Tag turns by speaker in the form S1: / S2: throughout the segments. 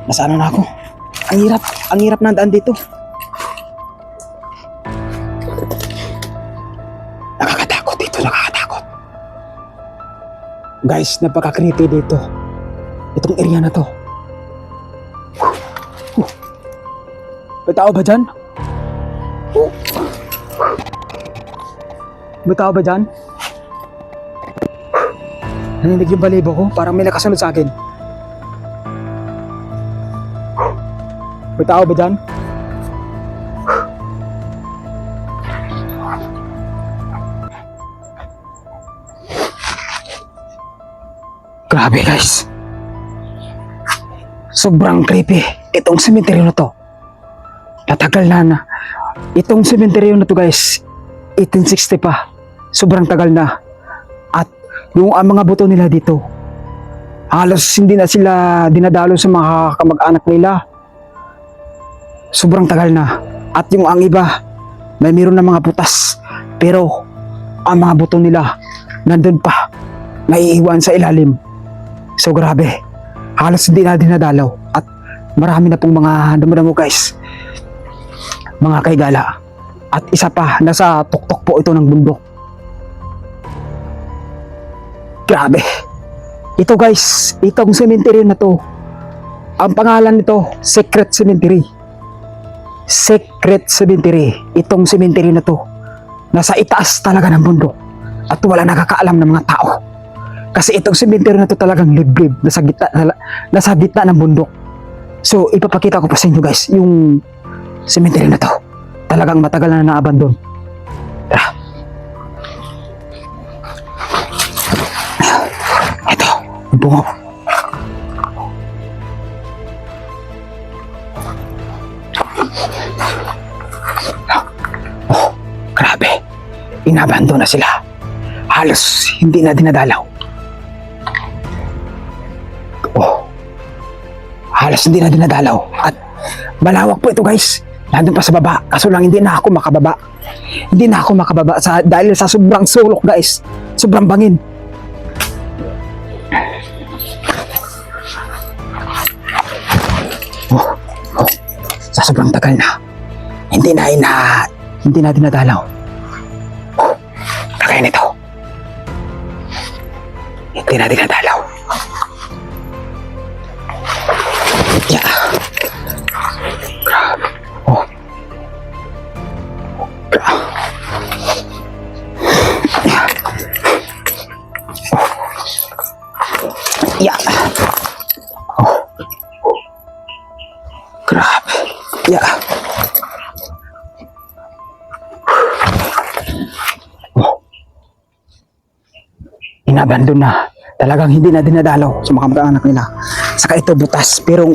S1: Nasaan na ako? Ang hirap na daan dito. Nakakatakot dito, nakakatakot. Guys, napaka-creepy dito. Itong area na to. May tao ba dyan? May tao ba dyan? Naninig yung balibo ko, parang may nakasunod sa akin. May tao ba dyan? Grabe guys. Sobrang creepy. Itong sementeryo na to. Matagal na. Itong sementeryo na to guys, 1860 pa. Sobrang tagal na. At yung mga buto nila dito, halos hindi na sila dinadalo sa mga kamag-anak nila. Sobrang tagal na. At yung ang iba, may meron na mga butas. Pero ang mga buto nila, nandun pa. Naiiwan sa ilalim. So grabe. Halos hindi na dinadalaw. At marami na pong mga damo-damo guys. Mga kaigala. At isa pa, nasa tuktok po ito ng bundok. Grabe. Ito guys, itong cemetery na to, ang pangalan nito, Secret Cemetery. Secret Cemetery. Itong cemetery na to, nasa itaas talaga ng bundok. At wala nakakaalam ng mga tao. Kasi itong cemetery na to talagang liblib, nasa gitna ng bundok. So, ipapakita ko pa sa inyo guys, yung cemetery na to. Talagang matagal na naabandon. Tara. Ito, yung bungo. Oh, grabe. Inabandon na sila. Halos hindi na dinadalaw. Oh, halos hindi na dinadalaw. At malawak po ito guys. Nandun pa sa baba. Kaso lang hindi na ako makababa. Hindi na ako makababa dahil sa sobrang sulok guys. Sobrang bangin. Oh, sa sobrang tagal na. Hindi na dinadalaw. Oh, kagaya nito. Hindi na dinadalaw. Yeah. Oh. Yeah. Yeah. Oh. Grabe. Yeah. Oh. Inabandon na. Talagang hindi na dinadalaw sa mga kamag-anak nila. Saka ito butas, pero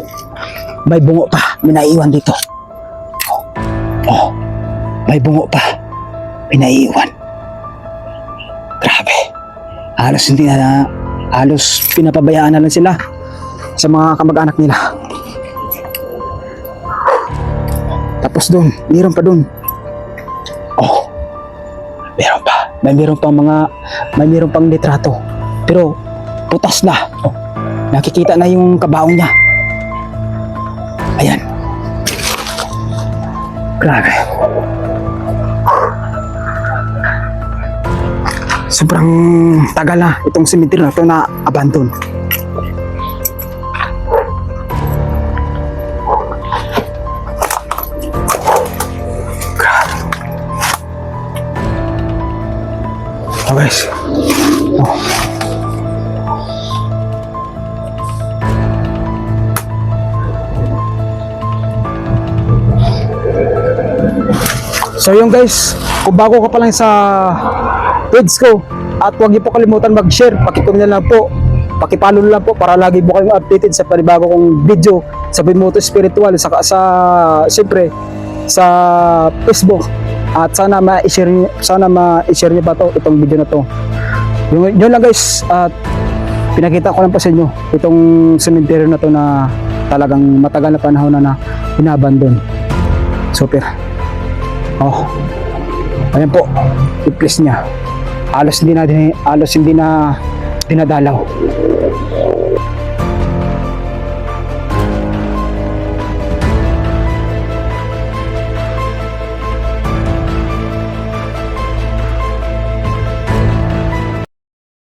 S1: may bungo pa, may naiiwan dito. Oh, may bungo pa, may naiiwan. Grabe. Halos pinapabayaan na lang sila sa mga kamag-anak nila. Tapos doon, mayroon pa doon. Oh, mayroon pa. May mayroon pang litrato. Pero putas na. Oh, nakikita na yung kabaong niya. Ayan. Grabe. Sobrang tagal na itong cemetery na ito na abandon. Grabe. Oh guys. Oh. So yung guys, kung bago ka pa lang sa page ko, at huwag niyo po kalimutan mag-share, pakitong na lang po, pakipalo na lang po para lagi po kayong updated sa panibago kong video sa Bimoto Spiritual, siyempre sa Facebook. At sana ma-share niyo pa itong video na to. Yun lang guys, at pinakita ko lang po sa inyo itong cemetery na to na talagang matagal na panahon na inabandon. Super. Oh, ayan po, i-place niya. Halos hindi na dinadalaw.